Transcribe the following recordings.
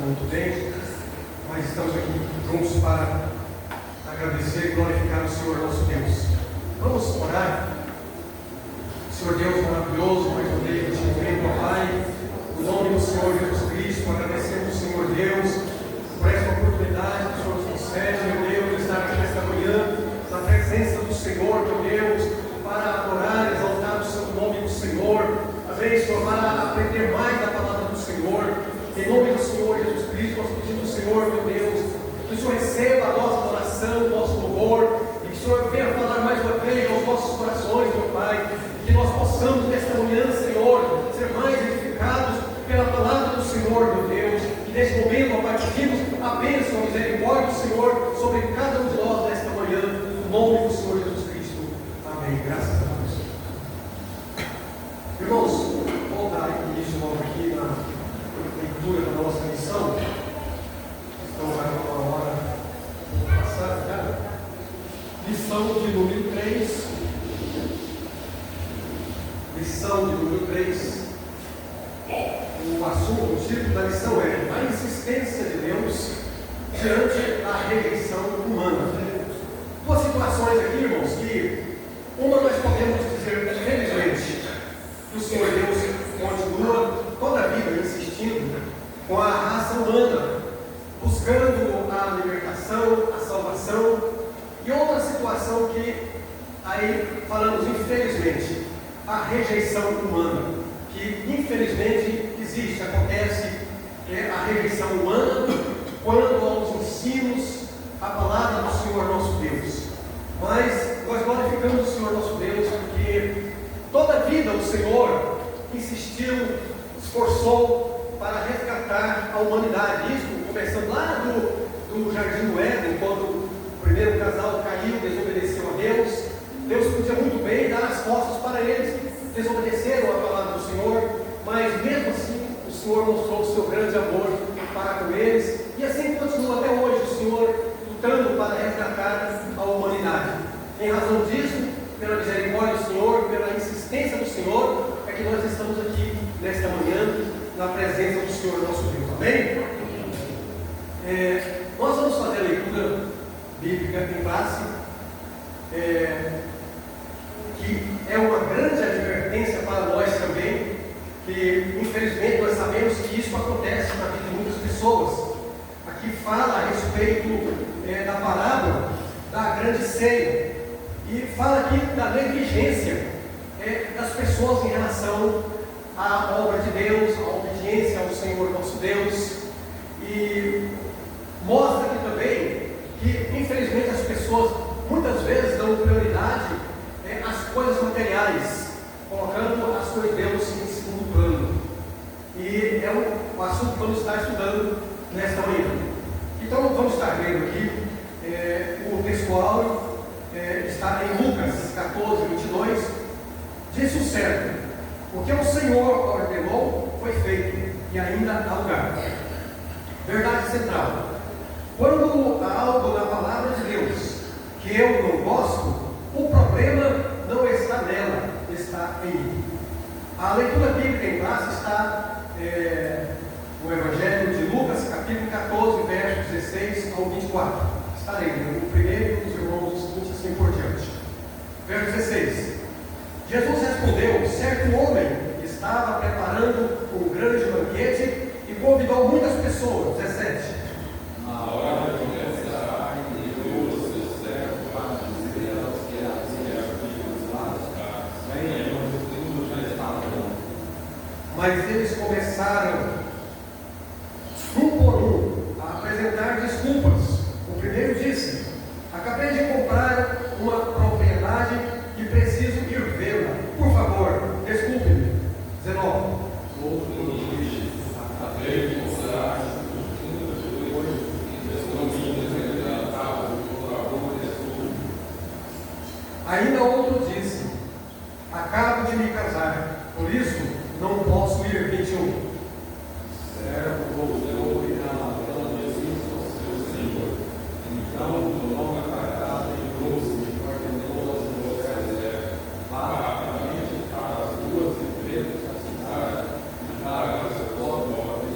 muito bem, mas estamos aqui juntos para agradecer e glorificar o Senhor nosso Deus. Vamos orar. Senhor Deus maravilhoso, mais uma vez neste momento, ó Pai, no nome do Senhor Jesus Cristo, agradecemos ao Senhor Deus por esta oportunidade que o Senhor nos concede, meu Deus, de estar aqui nesta manhã, na presença do Senhor, meu Deus, para adorar, exaltar o Santo nome do Senhor, amém, Senhor, para aprender mais da palavra do Senhor. Em nome do Senhor Jesus Cristo, nós pedimos ao Senhor, meu Deus, que o Senhor receba a nossa adoração, o nosso louvor, e que o Senhor venha falar mais uma vez aos nossos corações, meu Pai, que nós possamos nesta manhã, Senhor, ser mais edificados pela palavra do Senhor, meu Deus, e neste momento, ó Pai, pedimos a bênção, a misericórdia do Senhor sobre cada um de nós nesta manhã, no nome do Senhor Jesus Cristo. Amém. Graças a Deus. Irmãos, vamos dar início logo aqui na leitura da nossa lição. Então, vai uma hora passada já. Lição de número 3. Lição de número 3. O assunto, o título da lição é a insistência de Deus diante da rejeição humana. Duas situações aqui, irmãos, que uma nós podemos dizer, infelizmente, que o Senhor Deus continua toda a vida insistindo com a raça humana, buscando a libertação, a salvação, e outra situação que aí falamos, infelizmente, a rejeição humana, que infelizmente existe, acontece a rejeição humana quando aos ensinos, a palavra do Senhor nosso Deus. Mas nós glorificamos o Senhor nosso Deus porque toda a vida o Senhor insistiu, esforçou para resgatar a humanidade. Isso começando lá do Jardim do Éden, quando o primeiro casal caiu, desobedeceu a Deus. Deus podia muito bem dar as costas para eles, desobedeceram a palavra do Senhor, mas mesmo assim o Senhor mostrou o seu grande amor para com eles, e assim continua até hoje o Senhor lutando para resgatar a humanidade. Em razão disso, pela misericórdia do Senhor, pela insistência do Senhor, é que nós estamos aqui nesta manhã, na presença do Senhor nosso Deus. Amém? Nós vamos fazer a leitura bíblica em classe, que é uma grande advertência para nós também, que infelizmente nós sabemos que isso acontece na vida de muitas pessoas. Aqui fala a respeito da parábola da grande ceia, e fala aqui da negligência das pessoas em relação à obra de Deus, à obediência ao Senhor nosso Deus, e mostra aqui também que infelizmente as pessoas muitas vezes dão prioridade às coisas materiais, colocando as coisas de Deus em segundo plano, e é um assunto que vamos estar estudando nesta manhã. Então vamos estar lendo aqui o textual, está em Lucas 14, 22. Disse o servo: o que o Senhor ordenou foi feito, e ainda há lugar. Verdade central: quando há algo na palavra de Deus que eu não gosto, o problema não está nela, está em mim. A leitura bíblica em classe está no Evangelho de Lucas, capítulo 14, versos 16 ao 24. Está lendo o primeiro dos irmãos, o seguinte, assim por diante. Verso 16. Jesus respondeu: certo homem estava preparando um grande banquete e convidou muitas pessoas. 17. Na hora de começar, enviou o seu servo para dizer aos que haviam amigos lá, venham, tudo já está bom. Mas eles começaram, um por um, a apresentar desculpas. O primeiro disse: acabei de comprar uma propriedade e preciso ir vê-la. Por favor, desculpe-me. 19. Outro disse: acabei de comprar Ainda outro disse: acabo de me casar, por isso não posso ir. 21. servo voltou e relatando isso ao seu senhor. Então tomou a cartada e trouxe e ordenou aos seus servos: vá rapidamente para as ruas e pretas da cidade e traga as fotos das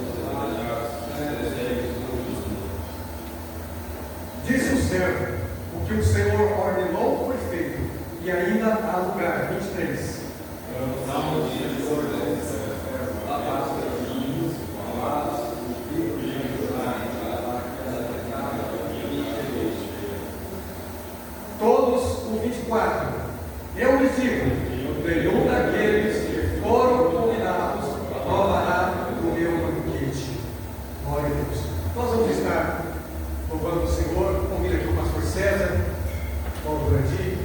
ainda há lugar. 23. Não dias de ordens, lavados caminhos, lavados, todos, o 24. Eu lhes digo: nenhum daqueles que foram convidados provará do meu banquete. Glória a Deus. Nós vamos estar louvando o Senhor. Convido aqui o pastor César, Paulo Grandi.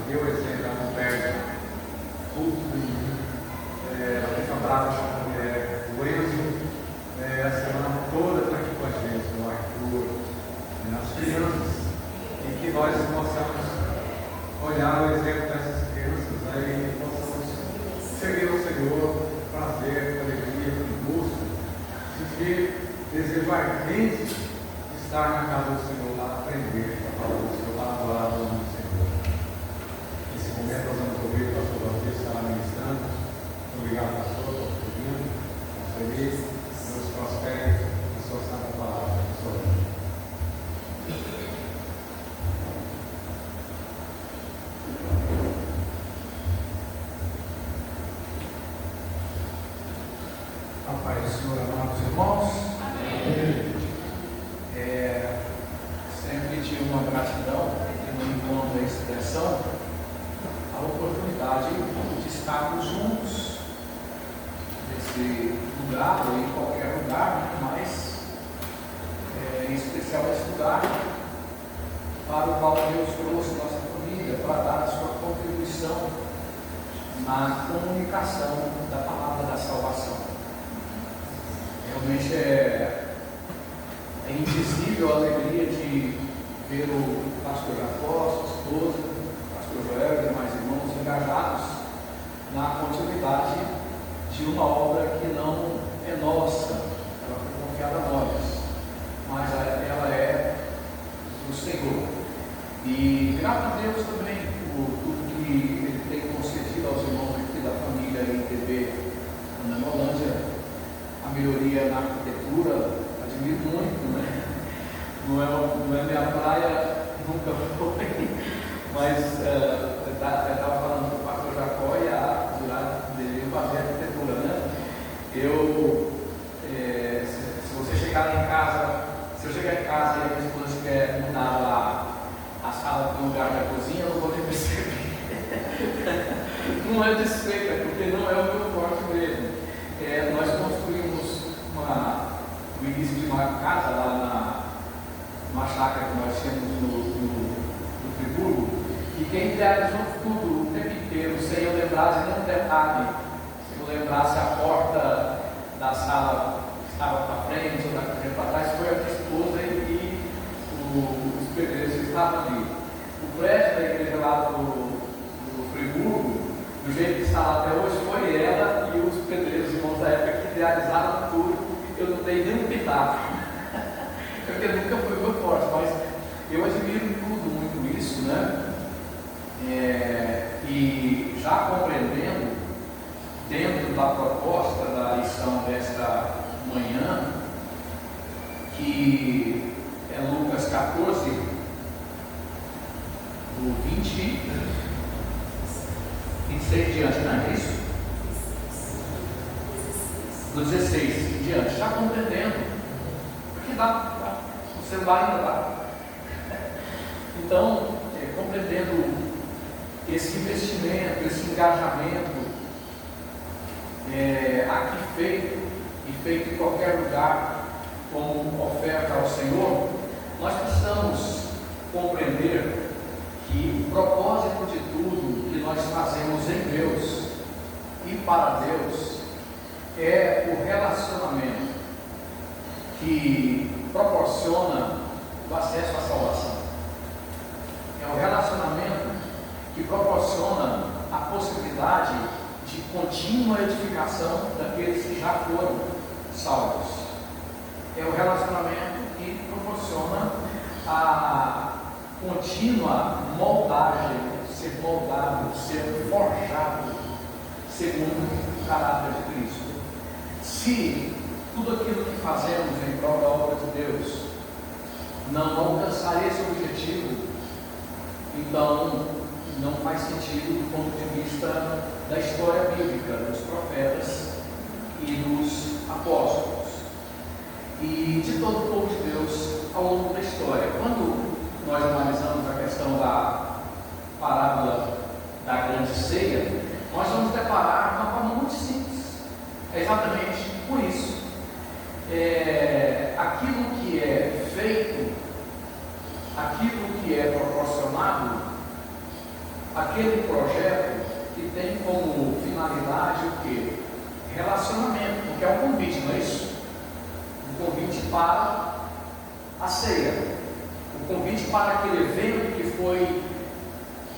Deu exemplo, não perde culto, atenção brava com a mulher. desejo ardente de estar na casa do Senhor, lá aprender a palavra do Senhor, lá adorar o nome do Senhor. Nesse momento nós vamos ouvir o pastor Batista estar ministrando. Muito obrigado, pastor, por vindo. Feliz, Deus prospere a sua santa palavra. A paz do Senhor, amados irmãos. Amém. Sempre tive uma gratidão e um encontro da expressão, a oportunidade de estarmos juntos nesse lugar ou em qualquer lugar, mas em especial esse lugar para o qual Deus trouxe nossa família para dar a sua contribuição na comunicação da palavra da salvação. Realmente é indizível a alegria de ver o pastor Jacó, sua esposa, o pastor Joel e demais irmãos engajados na continuidade de uma obra que não é nossa, ela foi confiada a nós, mas ela é do Senhor. E graças a Deus também por tudo que Ele tem concedido aos irmãos aqui da família ITB na Holândia. A melhoria na arquitetura, admiro muito, né? Não é minha praia, nunca foi, mas eu estava falando com o pastor Jacó e a deveriam fazer arquitetura, né? Se você chegar em casa, se eu chegar em casa e a minha esposa tiver mudado lá a sala para o lugar da cozinha, eu não vou nem perceber. Não é desfeita, é porque não é o meu forte mesmo. Nós construímos o início de uma casa lá numa chácara que nós tínhamos no Friburgo, e quem idealizou tudo o tempo inteiro, sem eu lembrar de nenhum detalhe, se eu lembrasse a porta da sala que estava para frente ou da frente para trás, foi a minha esposa e os pedreiros que estavam ali. O prédio da igreja lá do Friburgo, do jeito que está lá até hoje, foi ela e os pedreiros irmãos da época que idealizaram tudo. Eu não dei nenhum pitaco, porque nunca foi meu forte, mas eu admiro tudo muito isso, né? E já compreendendo, dentro da proposta da lição desta manhã, que é Lucas 14, do 26 diante, não é isso? Do 16 em diante, já compreendendo, porque dá, o celular ainda dá. Então, compreendendo esse investimento, esse engajamento aqui feito e feito em qualquer lugar como oferta ao Senhor, nós precisamos compreender que o propósito de tudo que nós fazemos em Deus e para Deus é o relacionamento que proporciona o acesso à salvação. É o relacionamento que proporciona a possibilidade de contínua edificação daqueles que já foram salvos. É o relacionamento que proporciona a contínua moldagem, ser moldado, ser forjado segundo o caráter de Cristo. Se tudo aquilo que fazemos em prol da obra de Deus não alcançar esse objetivo, então não faz sentido do ponto de vista da história bíblica, dos profetas e dos apóstolos e de todo o povo de Deus ao longo da história. Quando nós analisamos a questão da parábola da grande ceia, nós vamos deparar com uma forma muito simples. É exatamente com isso. Aquilo que é feito, aquilo que é proporcionado, aquele projeto que tem como finalidade o quê? Relacionamento, porque é um convite, não é isso? Um convite para a ceia, um convite para aquele evento que foi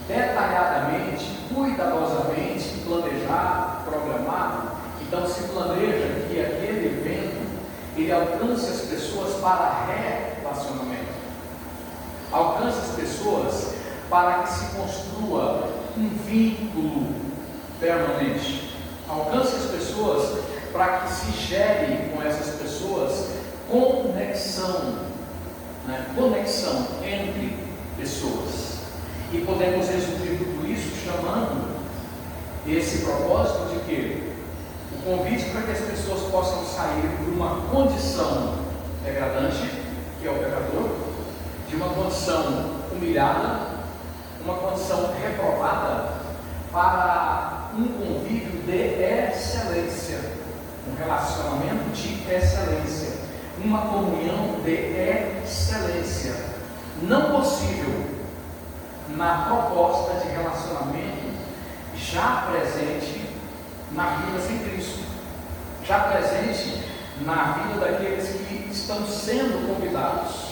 detalhadamente, cuidadosamente planejado, programado. Então se planeja que aquele evento ele alcance as pessoas para relacionamento. Alcance as pessoas para que se construa um vínculo permanente. Alcance as pessoas para que se gere com essas pessoas conexão, né? Conexão entre pessoas. E podemos resumir tudo isso chamando esse propósito de que o convite para que as pessoas possam sair de uma condição degradante, que é o pecador, de uma condição humilhada, uma condição reprovada, para um convívio de excelência, um relacionamento de excelência, uma comunhão de excelência, não possível na proposta de relacionamento já presente na vida sem Cristo, já presente na vida daqueles que estão sendo convidados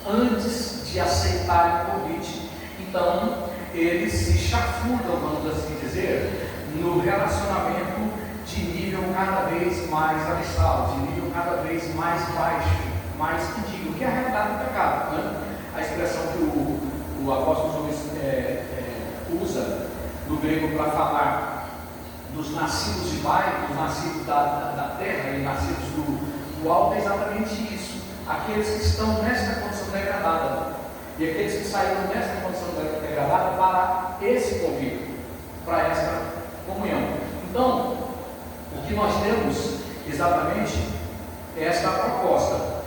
antes de aceitarem o convite. Então eles se chafurdam, vamos assim dizer, no relacionamento de nível cada vez mais abissal, de nível cada vez mais baixo, mais indigno, que é a realidade do pecado, né? A expressão que o apóstolo usa no grego para falar dos nascidos de baixo, dos nascidos da terra e nascidos do alto, é exatamente isso. Aqueles que estão nesta condição degradada e aqueles que saíram desta condição degradada para esse convívio, para esta comunhão. Então, o que nós temos exatamente é esta proposta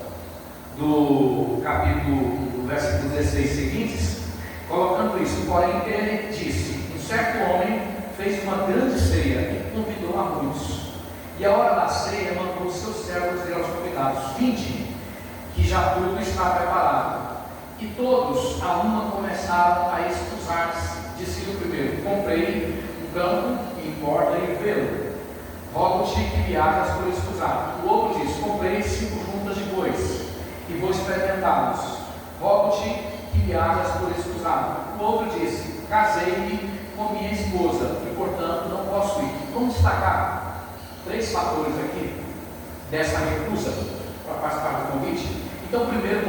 do capítulo, do versículo 16 seguintes, colocando isso. Porém, ele disse: um certo homem fez uma grande ceia e convidou a muitos. E a hora da ceia mandou os seus servos dizer aos convidados: vinde, que já tudo está preparado. E todos a uma começaram a excusar-se. Disse o primeiro: comprei um campo, importa e vê-lo. Rogo-te que viajas por escusado. O outro disse: comprei 5 juntas de bois e vou experimentá-los. Rogo-te que viajas por escusado. O outro disse: casei-me com minha esposa e portanto não posso ir. Vamos destacar 3 fatores aqui dessa recusa para participar do convite. Então, primeiro,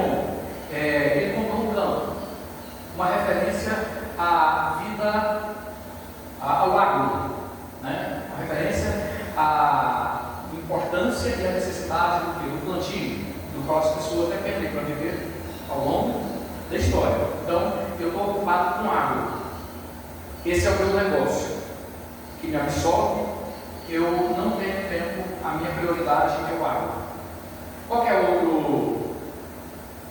ele comprou um campo, uma referência à vida, ao agro, né? Uma referência à importância e à necessidade do plantio, do qual as pessoas dependem para viver ao longo da história. Então, eu estou ocupado com agro. Esse é o meu negócio, que me absorve. Eu não tenho tempo, a minha prioridade é o agro. Qual é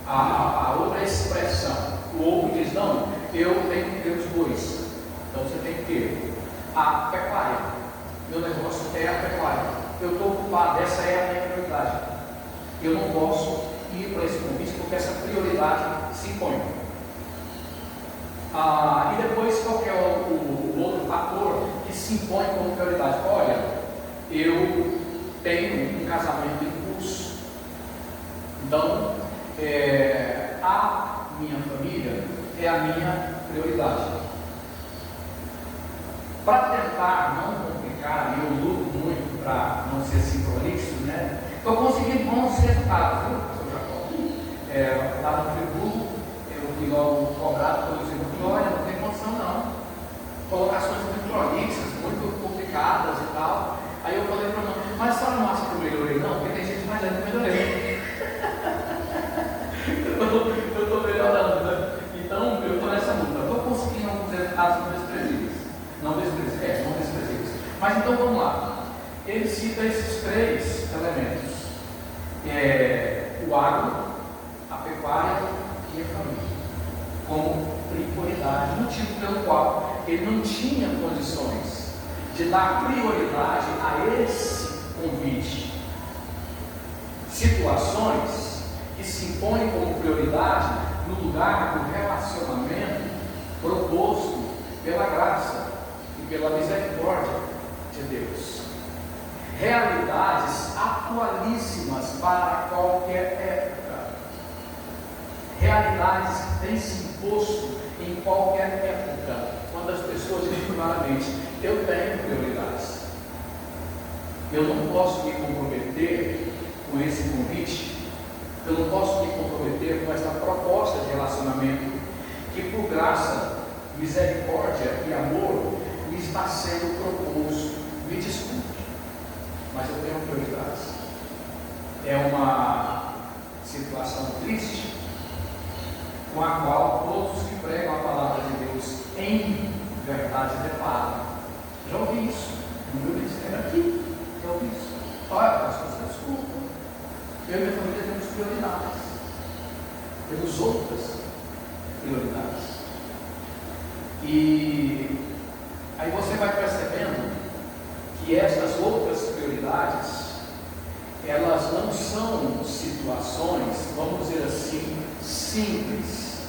a outra expressão? O outro diz: não, eu tenho que ter os bois. Então você tem que ter a pecuária. Meu negócio é a pecuária. Eu estou ocupado, essa é a minha prioridade. Eu não posso ir para esse convite porque essa prioridade se impõe. E depois, qual é o outro fator que se impõe como prioridade? Olha, eu tenho um casamento em curso. Então, a minha família é a minha prioridade. Para tentar não complicar, e eu luto muito para não ser assim prolixo, né? Estou conseguindo bons resultados, viu, professor Jacó? Lá no Friburgo, eu fui logo cobrado pelo Friburgo: olha, não tem condição não. Colocações muito prolixas, muito complicadas e tal. Aí eu falei para ela: mas a senhora não acha que eu melhorei? Não, porque tem gente mais ainda que eu melhorei. Eu estou melhorando, né? Então, eu estou nessa luta. Estou conseguindo alguns resultados não desprezíveis. Não desprezíveis. Mas então vamos lá. Ele cita esses 3 elementos: o agro, a pecuária e a família, como prioridade, motivo pelo qual ele não tinha condições de dar prioridade a esse convite. Situações que se impõem como prioridade no lugar do relacionamento proposto pela graça e pela misericórdia de Deus. Realidades atualíssimas para qualquer época. Realidades que têm se imposto em qualquer época, quando as pessoas dizem claramente: eu tenho prioridades. Eu não posso me comprometer com esse convite. Eu não esta proposta de relacionamento que, por graça, misericórdia e amor, me está sendo proposto. Me desculpe, mas eu tenho prioridades. É uma situação triste, com a qual todos que pregam a palavra de Deus em verdade deparam. Já ouvi isso no meu ministério aqui. Já ouvi isso. Olha, pastor, desculpa. Eu e minha família temos prioridades. Temos outras prioridades. E aí você vai percebendo que estas outras prioridades, elas não são situações, vamos dizer assim, simples.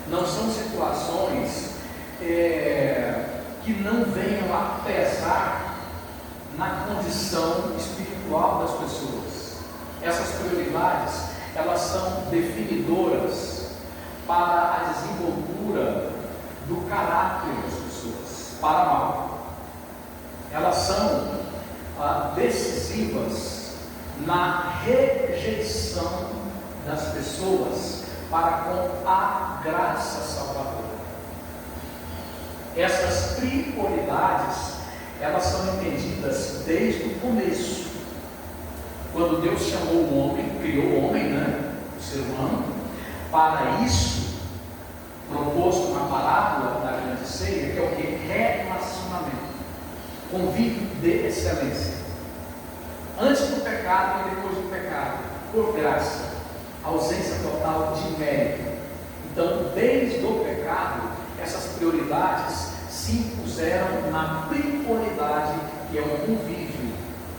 Não são situações que não venham a pesar na condição espiritual das pessoas. Essas prioridades, elas são definidoras para a desenvoltura do caráter das pessoas, para mal. Elas são decisivas na rejeição das pessoas para com a graça salvadora. Essas prioridades, elas são entendidas desde o começo. Quando Deus chamou o homem, criou o homem, o ser humano, para isso, proposto na parábola da grande ceia, que é o que? Relacionamento, convívio de excelência. Antes do pecado e depois do pecado, por graça, ausência total de mérito. Então, desde o pecado, essas prioridades se impuseram na prioridade que é o convívio,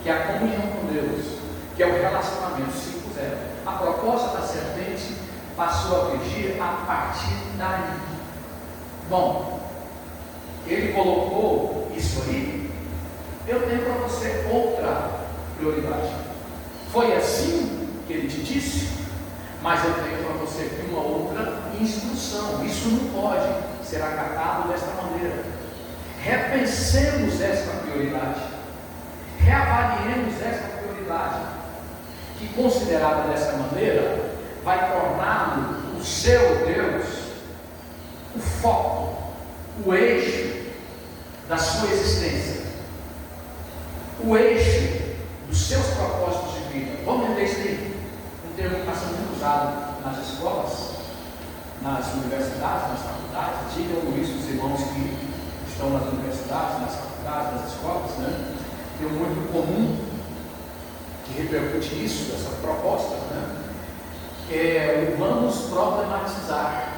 que é a comunhão com Deus, que é o relacionamento, se impuseram. A proposta da serpente passou a vigir a partir daí. Bom, ele colocou isso aí. Eu tenho para você outra prioridade. Foi assim que ele te disse, mas eu tenho para você aqui uma outra instrução. Isso não pode ser acatado desta maneira. Repensemos esta prioridade, reavaliemos esta prioridade, que considerada dessa maneira, vai torná-lo o seu Deus, o foco, o eixo da sua existência, o eixo dos seus propósitos de vida. Vamos entender isso aí? Um termo que está sendo muito usado nas escolas, nas universidades, nas faculdades. Digam isso os irmãos que estão nas universidades, nas faculdades, nas escolas, Tem um muito comum que repercute isso, essa proposta, vamos problematizar,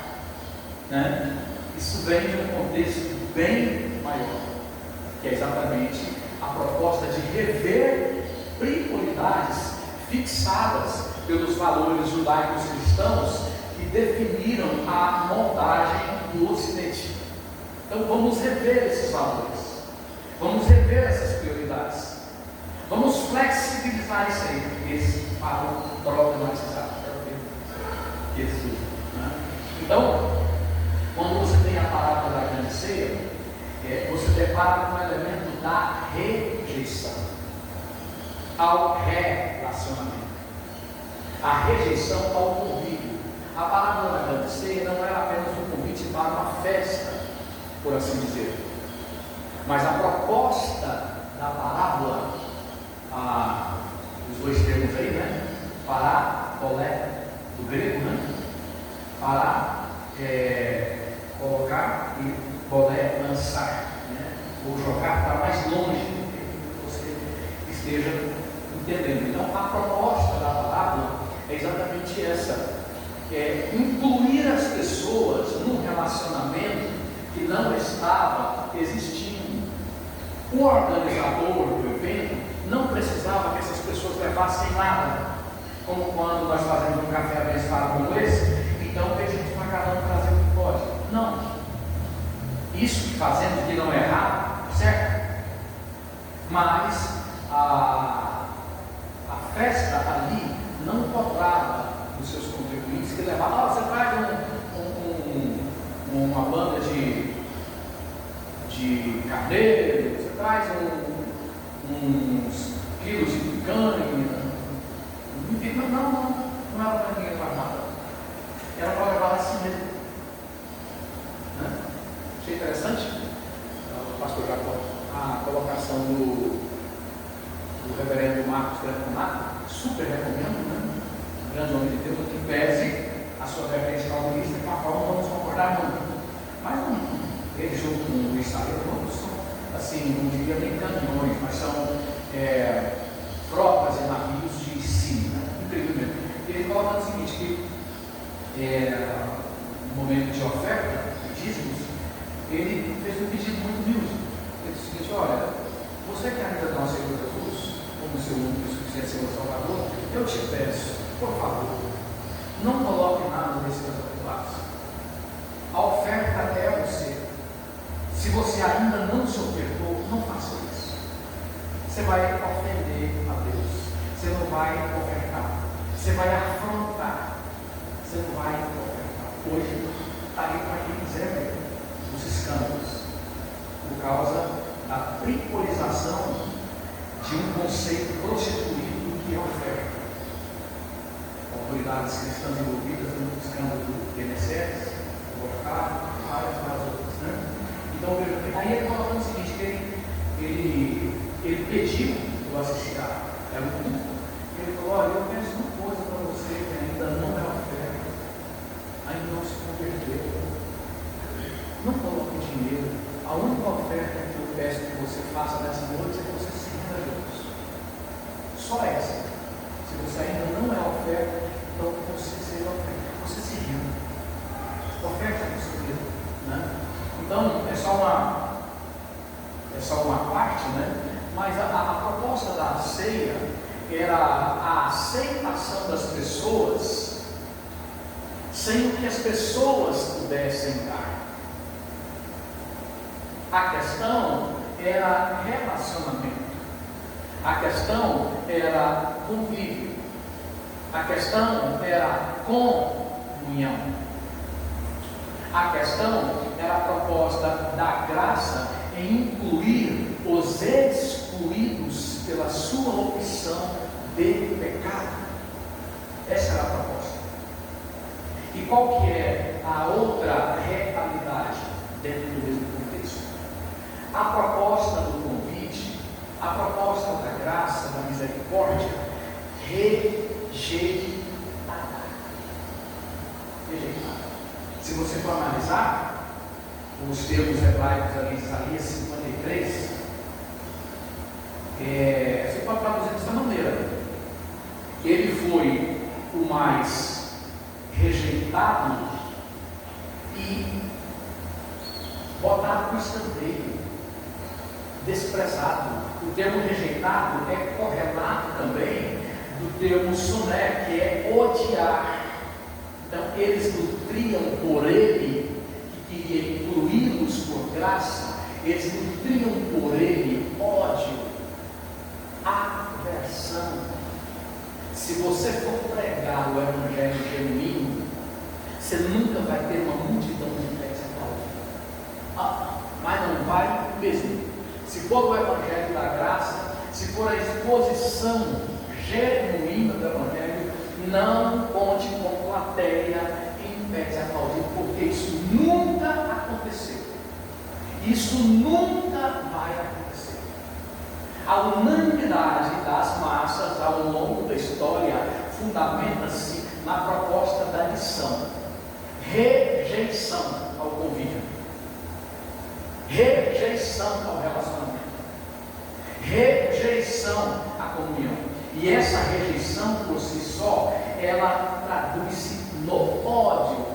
Isso vem de um contexto bem maior, que é exatamente a proposta de rever prioridades fixadas pelos valores judaicos cristãos que definiram a moldagem do Ocidente. Então vamos rever esses valores, vamos rever essas prioridades, vamos flexibilizar isso aí, esse para problematizar, Então, quando você tem a parábola da grande ceia, você depara com o elemento da rejeição ao relacionamento, a rejeição ao convívio. A parábola da grande ceia não era apenas um convite para uma festa, por assim dizer, mas a proposta da parábola, os dois termos aí, parabolé, do grego, para colocar e bolé, lançar, ou jogar para mais longe do que você esteja entendendo. Então, a proposta da parábola é exatamente essa: incluir as pessoas num relacionamento que não estava existindo. O organizador do evento não precisava que essas pessoas levassem nada, como quando nós fazemos um café abençoado como esse, então pedimos para cada um trazer o que pode. Não. Isso que fazemos que não é errado, certo? Mas a festa ali não cobrava dos seus contribuintes que levavam. Você traz uma banda de carneiro, você traz uns quilos de picanha. Não era para ninguém levar nada. super recomendo, né? Um grande homem de Deus, que pese a sua vertente calvinista, com a qual não vamos concordar muito. Mas ele junto com o Luiz Saleiro, são, assim, não diria nem caminhões, mas são frotas e navios de ensino, né? Incrivelmente. Ele coloca o seguinte, que no momento de oferta, de dízimos, ele fez um pedido muito humilde. Ele disse o seguinte: olha, você que ainda não aceitou Jesus como seu único e suficiente Senhor Salvador, eu te peço, por favor, não coloque nada nesse meus atributos. A oferta é você. Se você ainda não se ofertou, não faça isso. Você vai ofender a Deus. Você não vai ofertar. Você vai afrontar. Você não vai ofertar. Hoje está aí para quem quiser ver os escândalos, por causa da pricolização de um conceito prostituído que é oferta. Autoridades cristãs envolvidas no escândalo do INSS, do Orcado, várias outras, né? Então, aí ele coloca o seguinte, que ele pediu o assistente, era um culto. Ele falou: olha, eu peço uma coisa para você que ainda não é oferta, ainda não se converteu. Não coloque dinheiro. A única oferta que eu peço que você faça nessa noite é que você se renda a Deus. Só essa. Se você ainda não é oferta, então você seja oferta. Você se renda. Oferta é isso mesmo, né? Então, é só uma parte, né? Mas a proposta da ceia era a aceitação das pessoas sem o que as pessoas pudessem dar. A questão era relacionamento. A questão era convívio. A questão era comunhão. A questão era a proposta da graça em incluir os excluídos pela sua opção de pecado. Essa era a proposta. E qual que é a outra realidade dentro do mesmo contexto? A proposta do convite, a proposta da graça, da misericórdia, rejeitada. Se você for analisar os termos hebraicos ali de Isaías 53, você pode traduzir dessa maneira: ele foi o mais rejeitado e botado para o escanteio, desprezado. O termo rejeitado é correlato também do termo soné, que é odiar. Então eles nutriam por ele, que queria incluí-los por graça, eles nutriam por ele ódio, aversão. Se você for pregar o evangelho genuíno, você nunca vai ter uma multidão de pés aplaudindo. Mas não vai mesmo. Se for o evangelho da graça, se for a exposição genuína do evangelho, não conte com plateia em pés aplaudindo, porque isso nunca aconteceu. Isso nunca vai acontecer. A unanimidade das massas ao longo da história fundamenta-se na proposta da lição: rejeição ao convívio, rejeição ao relacionamento, rejeição à comunhão. E essa rejeição por si só, ela traduz-se no ódio.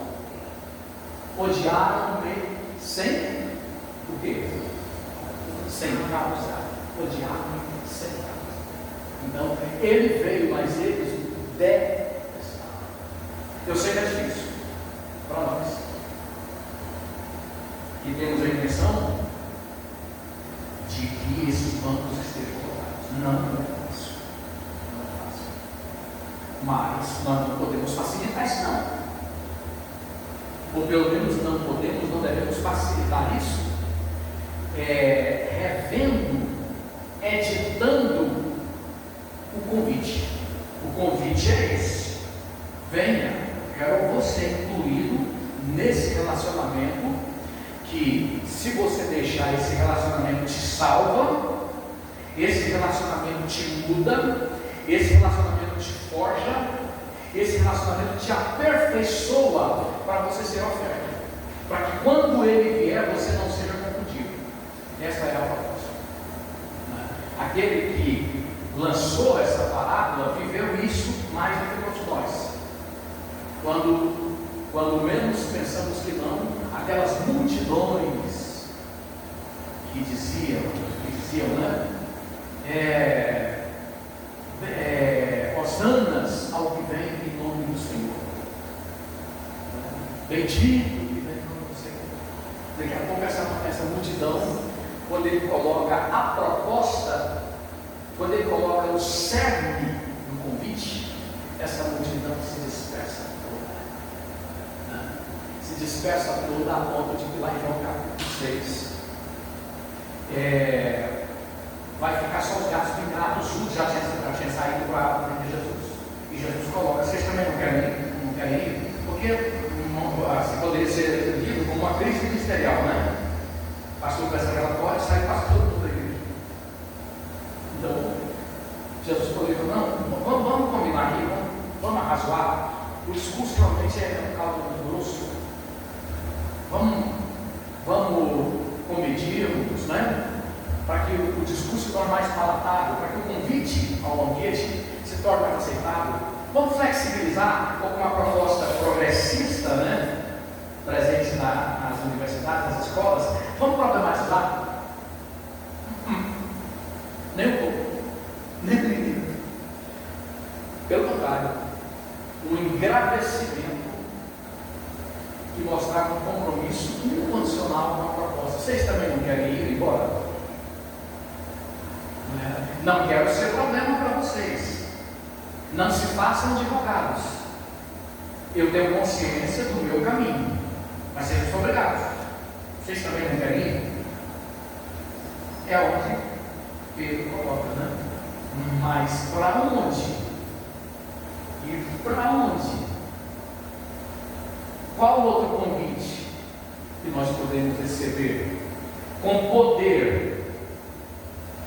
Odiaram-me sem o quê? Sem causa. Odiaram-me sem causa. Então, ele veio, mas eles detestaram. Eu sei que é difícil para nós, que temos a intenção de que esses bancos estejam lotados. Não é fácil. Não é fácil. Mas nós não podemos facilitar isso, não. Ou pelo menos não devemos facilitar isso, revendo, editando o convite. O convite é esse: venha, quero você incluído nesse relacionamento, que se você deixar, esse relacionamento te salva, esse relacionamento te muda, esse relacionamento te relacionamento te aperfeiçoa para você ser oferta, para que quando ele vier você não seja confundido. Essa é a proposta. Aquele que lançou essa parábola viveu isso mais do que todos nós. Quando menos pensamos que não, aquelas multidões que diziam, né? Hosanas ao que vem em nome do Senhor. Bendito que vem em nome do Senhor. Daqui a pouco essa multidão, quando ele coloca a proposta, quando ele coloca o cerne no convite, essa multidão se dispersa toda. Se dispersa toda a ponto de que lá em João capítulo 6 vai ficar só os gatos pingados. Judas já tinha saído para Jesus. E Jesus coloca: vocês também não querem ir? Porque assim, poderia ser lido como uma crise ministerial, né? Pastor peça relatório, sai pastor toda a igreja. Então, Jesus poderia falar: não, vamos combinar aqui, vamos arrazoar. O discurso realmente é um caldo muito grosso. Vamos comedirmos, né? Para que o discurso se torne mais palatável, para que o convite ao banquete se torne mais aceitável. Vamos flexibilizar com uma proposta progressista, né? Presente nas universidades, nas escolas. Vamos problematizar? Nem um pouco, nem um pouco. Pelo contrário, um engrandecimento que mostrava um compromisso incondicional com a proposta. Vocês também não querem ir embora? Não quero ser problema para vocês. Não se façam advogados. Eu tenho consciência do meu caminho, mas vocês são obrigados. Vocês também não querem ir? É onde Pedro coloca, né? Mas para onde? E para onde? Qual outro convite que nós podemos receber com poder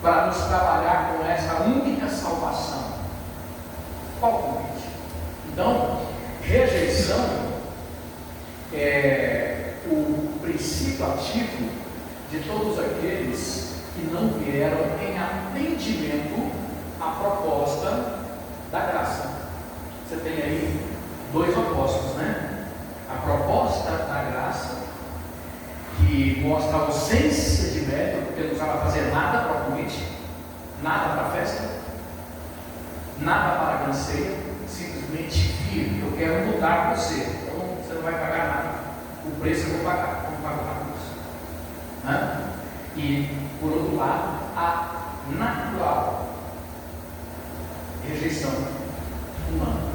para nos trabalhar com essa única salvação? Qual convite? Então, rejeição é o princípio ativo de todos aqueles que não vieram em atendimento à proposta da graça. Você tem aí dois opostos, né? A proposta da graça, que mostra a ausência de mérito, porque não precisava fazer nada para o convite, nada para a festa, nada para a canseira, simplesmente vir: eu quero mudar você, então você não vai pagar nada, o preço eu vou pagar, vamos pagar por isso. Né? E, por outro lado, a natural rejeição humana.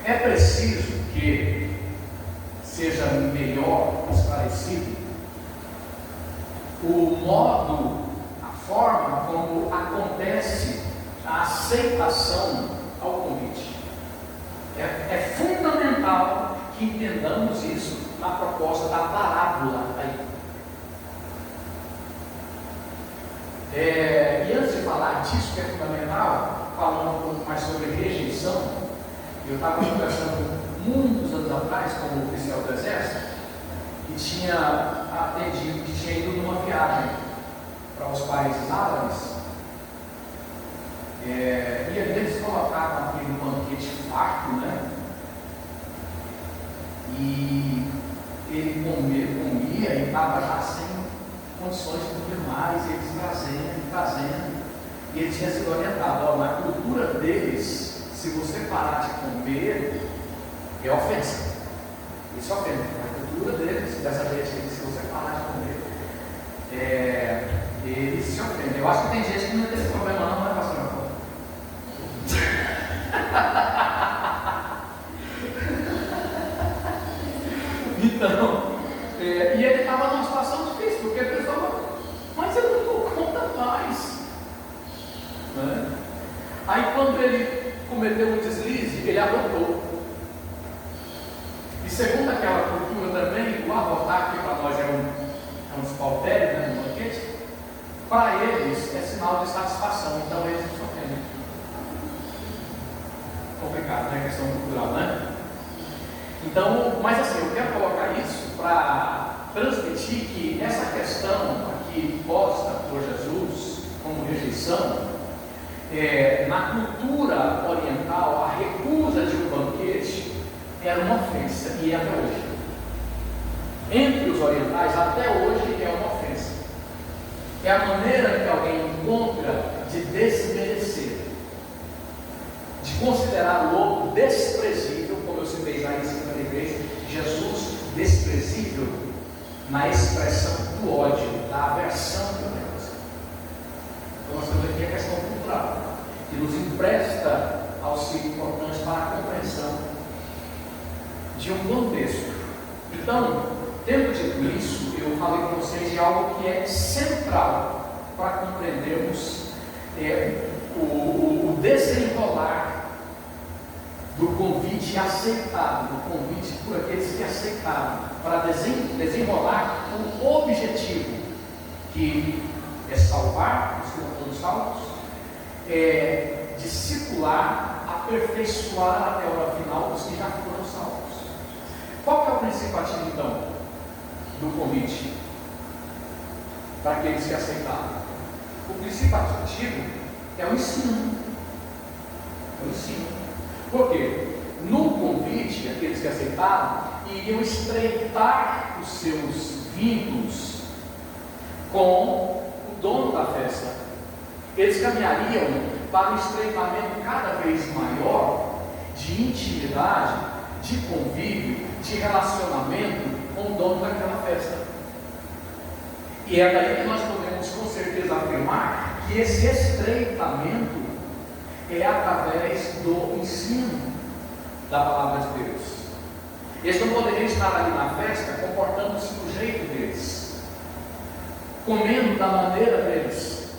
É preciso que seja melhor esclarecido o modo, a forma como acontece a aceitação ao convite. É fundamental que entendamos isso na proposta da parábola aí. E antes de falar disso, que é fundamental, falando um pouco mais sobre rejeição, eu estava conversando muitos anos atrás com o oficial do Exército, que tinha atendido, que tinha ido numa viagem para os países árabes, e eles colocavam aquele banquete farto, né? E ele comia e estava já sem condições de comer mais, e eles trazendo, e ele tinha sido orientado: na cultura deles, se você parar de comer, é ofensa. Isso é ofensa. Na cultura deles, dessa gente, se você parar de comer, eles se ofendem. Eu acho que tem gente que não tem esse problema, não, né, pastor? Então, e ele estava numa situação difícil, porque ele pensava: mas eu não dou conta mais. Né? Aí, quando ele cometeu um deslize, ele abortou. E segundo aquela cultura também, o abortar, que para nós é um despautério, né, no banquete, para eles é sinal de satisfação, então eles se ofendem. complicado, né? A questão cultural, né? Então, mas assim, eu quero colocar isso para transmitir que essa questão aqui posta por Jesus como rejeição, na cultura oriental, a recusa de um banquete era uma ofensa, e é até hoje. Entre os orientais, até hoje é uma ofensa. É a maneira que alguém encontra de desmerecer, de considerar o outro desprezível, como eu citei já em 53, Jesus desprezível na expressão do ódio, da aversão violenta. Então nós temos aqui a questão cultural, que nos empresta auxílio importante para a compreensão de um contexto. Então, tendo dito isso, eu falei para vocês de algo que é central para compreendermos o desenrolar do convite aceitado, do convite por aqueles que aceitaram, para desenrolar um objetivo que é salvar os que não foram salvos, discipular, aperfeiçoar até a hora final os que já foram salvos. Qual que é o princípio ativo então do convite para aqueles que aceitaram? O princípio ativo é o ensino. É o ensino. Por quê? No convite, aqueles que aceitaram iriam estreitar os seus vínculos com o dono da festa. Eles caminhariam para um estreitamento cada vez maior de intimidade, de convívio, de relacionamento com o dono daquela festa. E é daí que nós podemos com certeza afirmar que esse estreitamento é através do ensino da palavra de Deus. Eles não poderiam estar ali na festa comportando-se do jeito deles, comendo da maneira deles,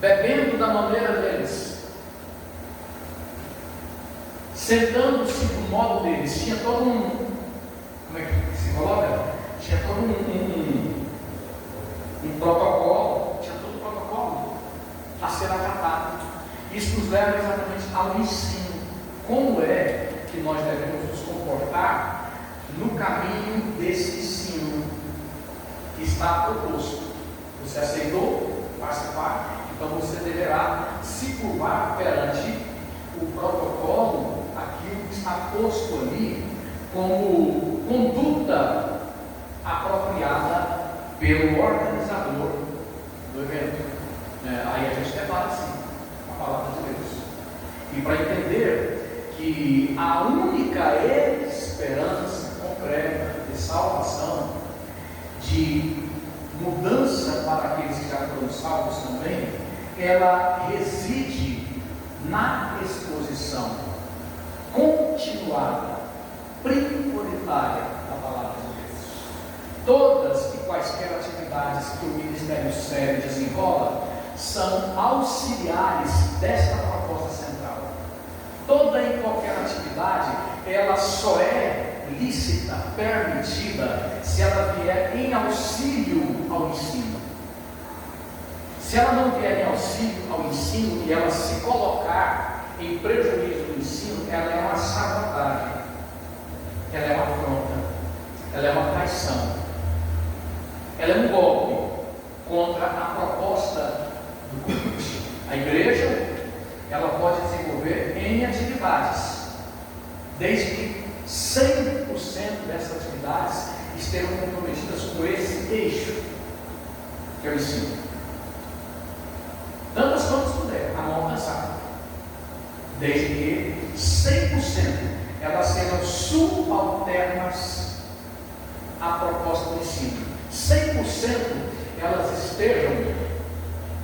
bebendo da maneira deles, sentando-se do modo deles. Tinha todo como é que se coloca? Tinha todo um protocolo, tinha todo um protocolo a ser acatado. Isso nos leva exatamente ao ensino. Como é que nós devemos nos comportar no caminho desse ensino que está proposto? Você aceitou participar? Então você deverá se curvar perante o protocolo, aquilo que está posto ali como conduta apropriada pelo organizador do evento. Aí a gente debate assim a palavra de Deus. E para entender que a única esperança concreta de salvação, de mudança para aqueles que já foram salvos também, ela reside na exposição continuada, prioritária da palavra de Deus. Todas e quaisquer atividades que o ministério sério desenrola são auxiliares desta proposta central. Toda e qualquer atividade, ela só é lícita, permitida, se ela vier em auxílio ao ensino. Se ela não vier em auxílio ao ensino e ela se colocar em prejuízo do ensino, ela é uma sabotagem, ela é uma afronta, ela é uma traição, ela é um golpe contra a proposta do convite. A igreja, ela pode desenvolver N atividades, desde que 100% dessas atividades estejam comprometidas com esse eixo, que é o ensino. Tantas quantas puder, a mão alcançar, desde que 100% elas sejam subalternas à proposta do ensino. 100% elas estejam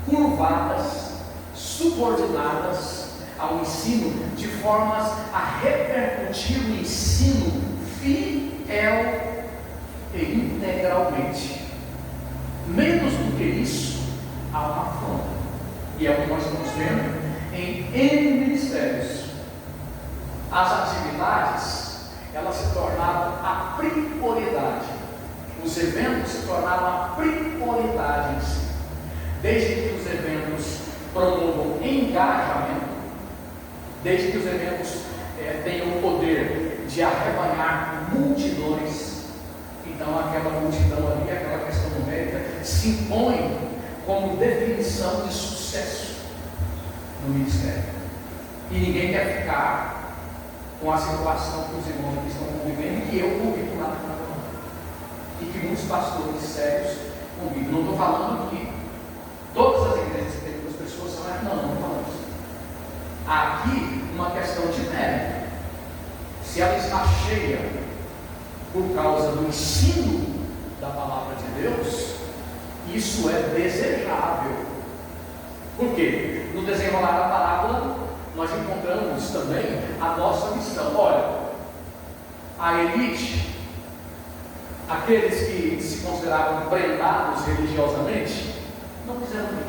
curvadas, subordinadas ao ensino, de formas a repercutir o ensino fiel e integralmente. Menos do que isso, há uma afronta. E é o que nós estamos vendo em N ministérios. As atividades, elas se tornaram a prioridade. Os eventos se tornaram a prioridade em si. Desde que os eventos promovam engajamento, desde que os eventos se impõe como definição de sucesso no ministério. E ninguém quer ficar com a situação que os irmãos aqui estão convivendo e que eu convivo lá na Câmara. E que muitos pastores sérios convivem. Não estou falando que todas as igrejas que têm duas pessoas são assim. Não estou falando isso. Aqui, uma questão de mérito. Se ela está cheia por causa do ensino da palavra de Deus, isso é desejável. Por quê? No desenrolar da parábola, nós encontramos também a nossa missão. Olha, a elite, aqueles que se consideravam prendados religiosamente, não quiseram vir.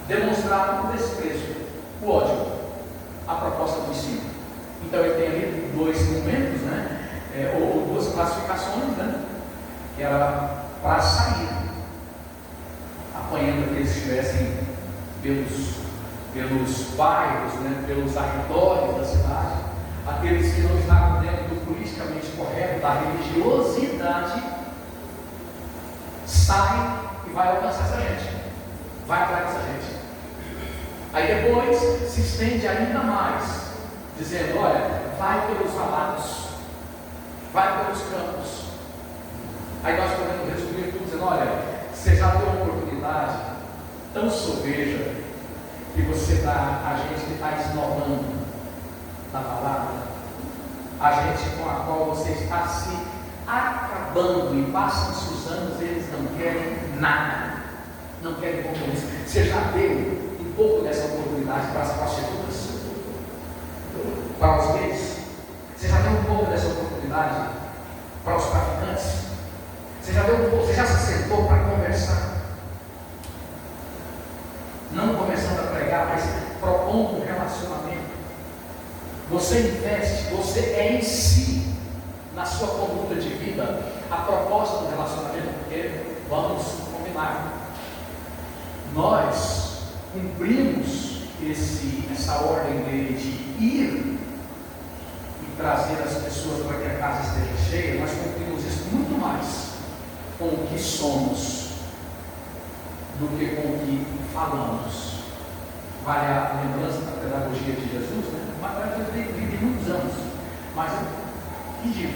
Demonstraram o desprezo, o ódio, a proposta do ensino. Então ele tem ali dois momentos, ou duas classificações, que era para sair, apanhando que eles estivessem pelos bairros, pelos arredores da cidade, aqueles que não estavam dentro do politicamente correto, da religiosidade, saem e vai alcançar essa gente, vai atrás dessa gente. Aí depois se estende ainda mais, dizendo: olha, vai pelos valados, vai pelos campos. Aí nós podemos resumir tudo dizendo: olha, você já deu uma oportunidade tão sobeja que você está, a gente que está esnobando na palavra, a gente com a qual você está se acabando, e passam-se os anos, eles não querem nada, não querem compromisso. Você já deu um pouco dessa oportunidade para as prostitutas, para os gays? Você já deu um pouco dessa oportunidade para os traficantes? Você já deu um pouco, você já se sentou para conversar? Não começando a pregar, mas propondo um relacionamento. Você investe, você é em si, na sua conduta de vida, a proposta do relacionamento, porque vamos combinar, nós cumprimos essa ordem dele de ir e trazer as pessoas para que a casa esteja cheia. Nós cumprimos isso muito mais com o que somos do que com o que falamos. Vale a lembrança da pedagogia de Jesus, Mas eu vivi muitos anos, mas eu pedi,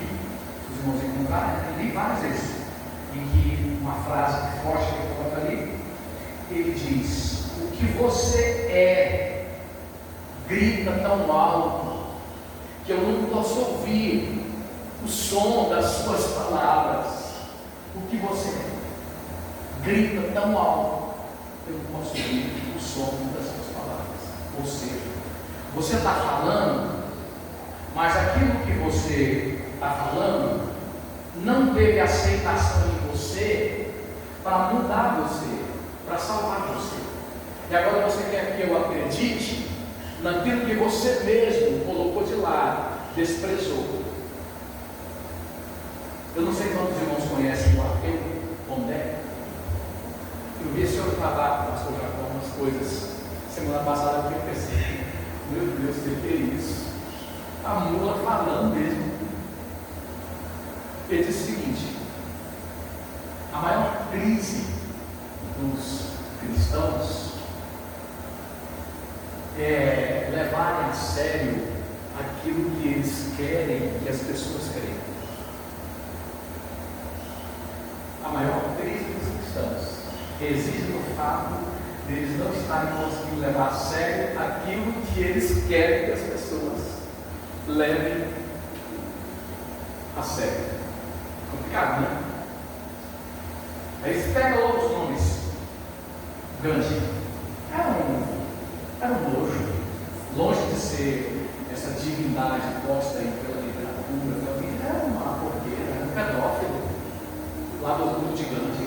os irmãos encontrarem, eu li várias vezes, em que uma frase forte que eu coloco ali, ele diz: o que você é grita tão alto que eu não posso ouvir o som das suas palavras. O que você é grita tão alto que eu não posso ouvir o som das suas palavras. Ou seja, você está falando, mas aquilo que você está falando não teve aceitação em você para mudar você, para salvar você. E agora você quer que eu acredite naquilo que você mesmo colocou de lado, desprezou. Eu não sei quantos irmãos conhecem o ateu Pondé. Eu vi esse senhor falar com o pastor Jacó umas coisas semana passada, que eu pensei: meu Deus, que é isso? A mula falando mesmo. Ele disse o seguinte: a maior crise dos cristãos é levarem a sério aquilo que eles querem que as pessoas querem. A maior crise dos cristãos reside no fato de eles não estarem conseguindo levar a sério aquilo que eles querem que as pessoas levem a sério. Complicado, né? Aí você pega outros nomes. Gandhi era um nojo, longe de ser essa divindade posta aí pela literatura, era uma porqueira, era um pedófilo lá do mundo de Gandhi,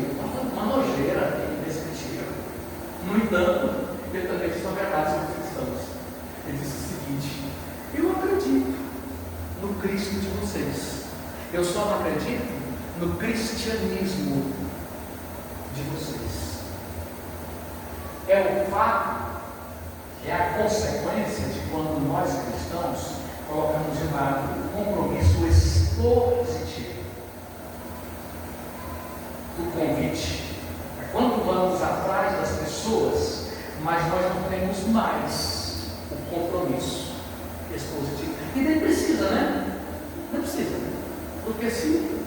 uma nojeira indescritível. No entanto, ele também disse a verdade sobre os cristãos. Ele disse o seguinte: eu acredito no Cristo de vocês, eu só não acredito no cristianismo de vocês. É o fato, é a consequência de quando nós cristãos colocamos de lado o compromisso expositivo, o convite, mas nós não temos mais o compromisso expositivo. E nem precisa, né? Não precisa, porque se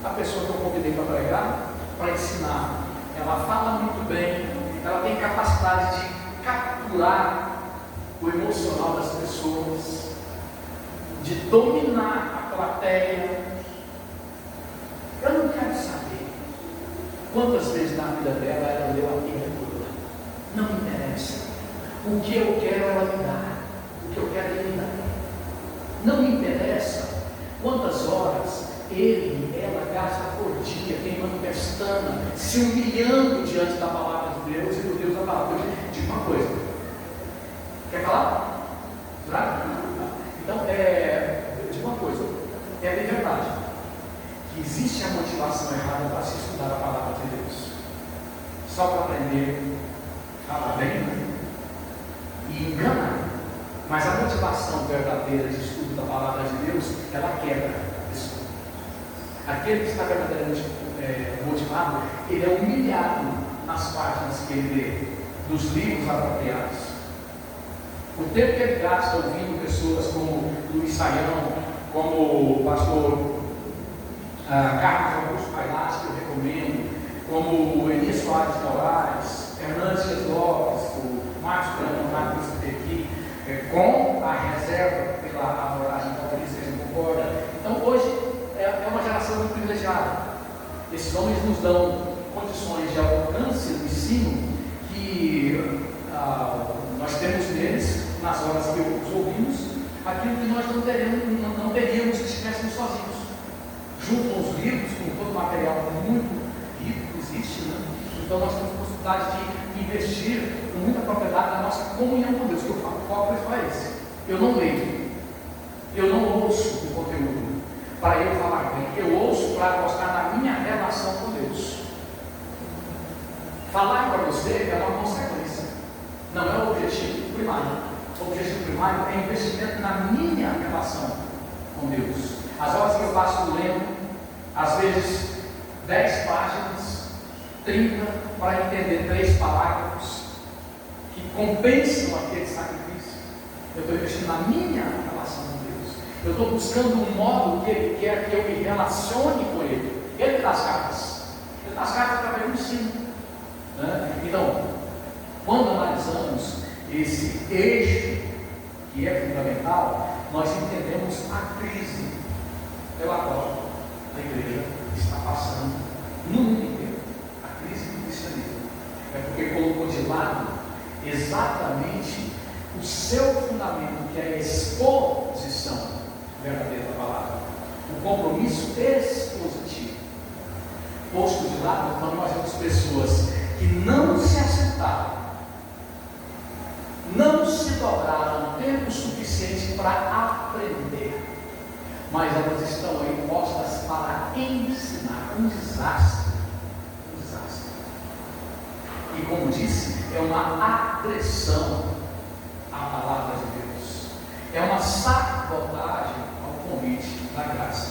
a pessoa que eu convidei para pregar, para ensinar, ela fala muito bem, ela tem capacidade de capturar o emocional das pessoas, de dominar a plateia. Eu não quero saber quantas vezes na vida dela ela leu a Bíblia toda. Não me interessa. O que eu quero ela me dar. O que eu quero ele me dar. Não me interessa quantas horas ele e ela gasta por dia queimando pestana, se humilhando diante da palavra de Deus e do Deus da palavra. Diga uma coisa. Quer falar? Então, diga uma coisa. É bem verdade que existe a motivação errada para se estudar a palavra de Deus. Só para aprender a falar bem, né? E enganar. Mas a motivação verdadeira de estudo da palavra de Deus, ela quebra a pessoa. Aquele que está verdadeiramente motivado, ele é humilhado nas páginas que ele lê, dos livros apropriados. O tempo que ele gasta ouvindo pessoas como Luiz Saião, como o pastor Carlos Augusto Pailás, que eu recomendo, como o Enis Soares Moraes, Hernandes Lopes, o Marcos Branco, o Marcos Tequi, com a reserva pela abordagem paulista, que a gente concorda. Então hoje é uma geração muito privilegiada. Esses homens nos dão condições de alcance do ensino que nós temos neles, nas horas que os ouvimos, aquilo que nós não teríamos se estivéssemos sozinhos. Junto aos livros, com todo o material muito rico que existe, né? Então nós temos possibilidade de investir com muita propriedade na nossa comunhão com Deus, que eu falo, o foco é esse. Eu não leio, eu não ouço o conteúdo para eu falar bem, eu ouço para mostrar na minha relação com Deus. Falar para você é uma consequência, não é o objetivo primário. O objetivo primário é investimento na minha relação com Deus. As horas que eu passo lendo, às vezes 10 páginas, 30, para entender 3 parágrafos que compensam aquele sacrifício. Eu estou investindo na minha relação com Deus. Eu estou buscando um modo que Ele quer que eu me relacione com Ele. Ele dá as cartas. Ele dá as cartas através do ensino. Né? Então, quando analisamos esse eixo que é fundamental, nós entendemos a crise pela qual a igreja está passando no mundo inteiro. A crise do cristianismo. É porque colocou de lado exatamente o seu fundamento, que é a exposição verdadeira da palavra, o compromisso expositivo. Posto de lado, quando nós vemos pessoas que não se assentaram, não se dobraram tempo suficiente para aprender, mas elas estão aí postas para ensinar. Um desastre. Um desastre. E como disse, é uma agressão à palavra de Deus. É uma sabotagem ao convite da graça.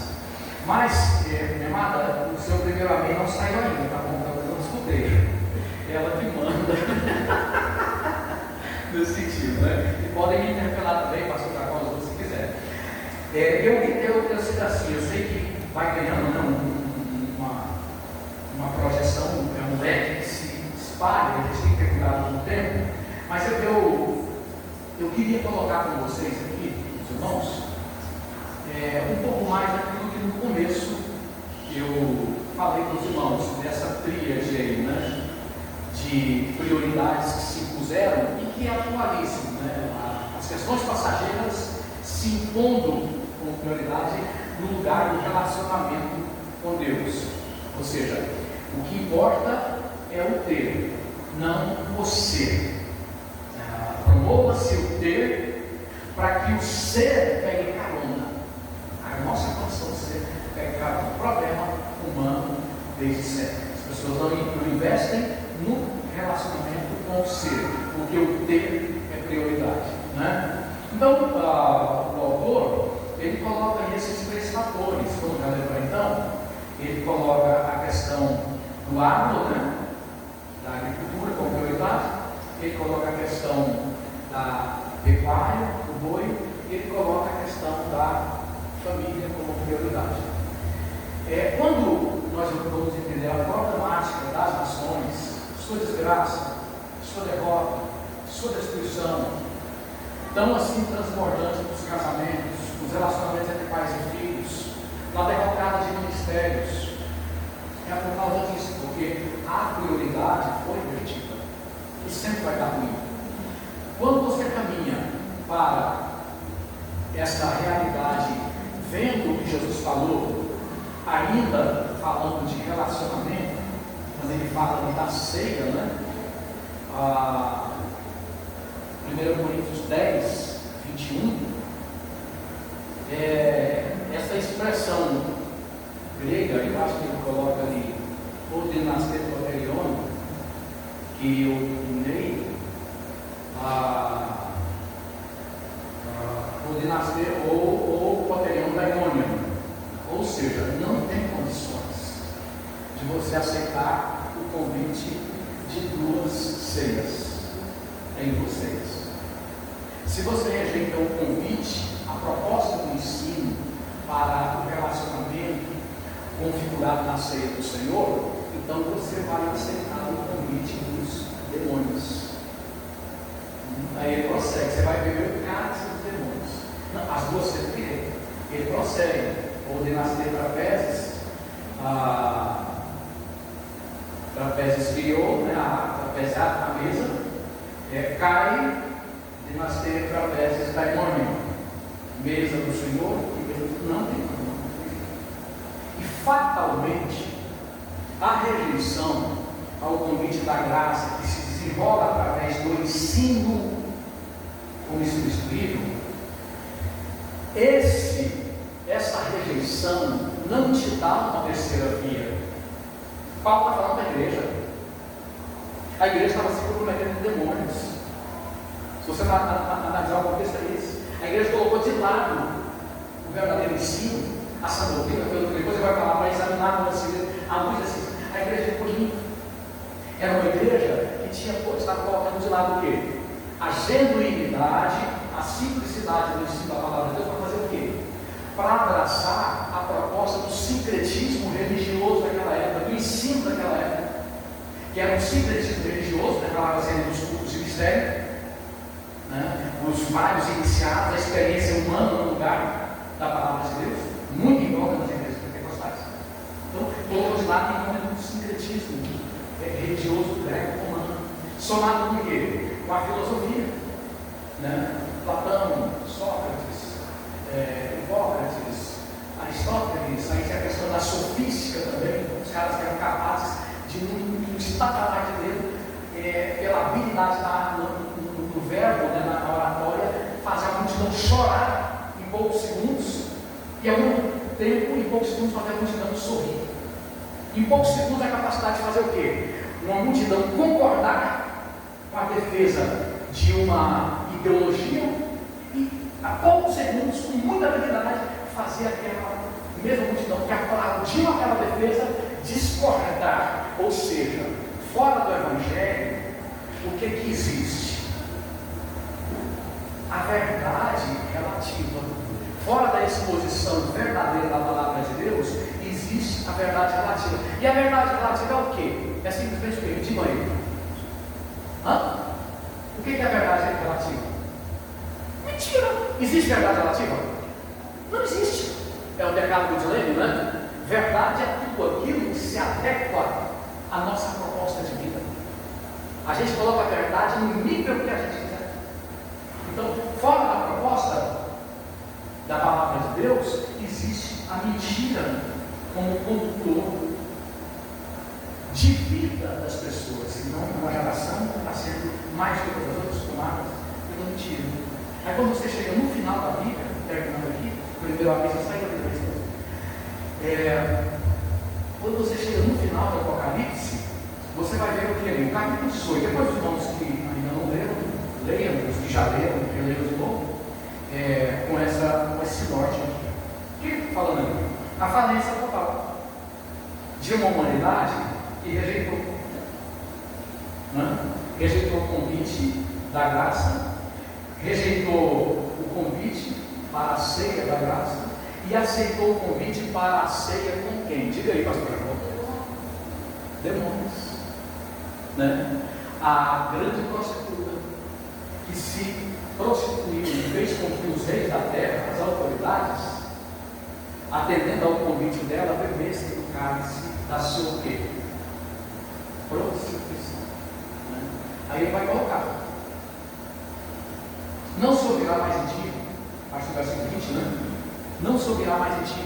Mas, minha amada, o seu primeiro amém não saiu ainda, tá bom? Talvez eu não escutei. Ela que manda. Nesse sentido, né? E podem me interpelar também, pastor Carlos, se quiser. Eu sei assim, eu sei que vai ganhando, né, uma projeção, é um leque que se espalha, a gente tem que ter cuidado com o tempo, mas eu queria colocar com vocês aqui, os irmãos, um pouco mais daquilo que no começo eu falei para os irmãos, dessa tríade aí, né? De prioridades que se impuseram e que atualizam, né? As questões passageiras se impondo como prioridade no lugar do relacionamento com Deus. Ou seja, o que importa é o ter, não o ser. Promova-se o ter para que o ser pegue carona. A nossa condição de ser pegue carona. Problema humano desde sempre. As pessoas não investem no relacionamento com o ser, porque o ter é prioridade, né? Então, o autor, ele coloca aí esses 3 fatores, como já lembra então, ele coloca a questão do agro, né? Da agricultura como prioridade, ele coloca a da pecuária, do boi, ele coloca a questão da família como prioridade. Quando nós vamos entender a problemática das nações, sua desgraça, sua derrota, sua destruição, tão assim transbordante nos casamentos, nos relacionamentos entre pais e filhos, na derrocada de ministérios, é por causa disso, porque a prioridade foi invertida e sempre vai dar ruim. Quando você caminha para essa realidade, vendo o que Jesus falou, ainda falando de relacionamento, quando ele fala da ceia, né? 1 Coríntios 10, 21, essa expressão grega, eu acho que ele coloca ali, ordenasteroperion, que eu unei, ordenaster ou poterion daimonion, ou seja, não tem condições de você aceitar o convite de duas ceias em vocês. Se você rejeita o convite, a proposta do ensino para o relacionamento configurado na ceia do Senhor, então você vai aceitar o convite dos demônios. Aí ele prossegue, você vai beber o cálice dos demônios. Não, as duas serpentes, ele prossegue, ordenaste trapézios, trapézios criou, né, a trapeziada na mesa, cai, ordenaste trapézios daimonion, mesa do Senhor e mesa do não tem como. E fatalmente, a rejeição ao convite da graça que se desenrola através do ensino como instruído, essa rejeição não te dá uma terceira via. Paulo está falando da igreja. A igreja estava se comprometendo com demônios. Se você analisar o contexto é esse, a igreja colocou de lado o verdadeiro ensino, a sã doutrina, depois ele vai falar para examinar a luz assim. A igreja de Corinto era uma igreja que estava colocando de lado o quê? A genuinidade, a simplicidade do ensino da palavra de Deus, para fazer o quê? Para abraçar a proposta do sincretismo religioso daquela época, do ensino daquela época, que era um sincretismo religioso, daquela cena dos cultos de mistério, né? Os vários iniciados, a experiência humana no lugar da palavra de Deus, muito em volta das igrejas pentecostais. Então, colocou de lado em nome do sincretismo religioso greco-romano, somado com o quê? Com a filosofia, né? Platão, Sócrates, Hipócrates, Aristóteles, aí tem a questão da sofística também, os caras que eram capazes de, no patamar de Deus, pela habilidade no verbo, né, na oratória, fazer a multidão chorar em poucos segundos e ao mesmo tempo, em poucos segundos, fazer a multidão sorrir. Em poucos segundos, a capacidade de fazer o quê? Uma multidão concordar com a defesa de uma ideologia e, a poucos segundos, com muita habilidade, fazer aquela mesma multidão que aplaudiu aquela defesa discordar. Ou seja, fora do Evangelho, o que existe? A verdade relativa. Fora da exposição verdadeira da palavra de Deus, existe a verdade relativa. E a verdade relativa é o quê? É simplesmente o quê? De manhã. O que é a verdade relativa? Mentira! Existe verdade relativa? Não existe. É o decálogo de Lênin, né? Verdade é tudo aquilo que se adequa à nossa proposta de vida. A gente coloca a verdade no nível que a gente quiser. Então, fora da proposta da palavra de Deus, existe a mentira como condutor de vida das pessoas, e não uma geração que está sendo mais do que as outras tomadas pela mentira. Aí quando você chega no final da Bíblia, terminando aqui, primeiro a vez sai da Bíblia, quando você chega no final do Apocalipse, você vai ver o que ali, o capítulo 18. Depois os irmãos que ainda não leram, leiam, os que já leram, leiam de novo, com esse norte aqui. O que ele está falando ali? A falência total de uma humanidade que rejeitou o convite da graça, rejeitou o convite para a ceia da graça e aceitou o convite para a ceia com quem? Diga aí, pastor. Demônios, né? A grande prostituta que se prostituiu e fez com que os reis da terra, as autoridades, atendendo ao convite dela, bebessem do cálice da sua quê? Prostituição, né? Aí ele vai colocar: não se ouvirá mais em ti, acho que o versículo 20, né? Não se ouvirá mais em ti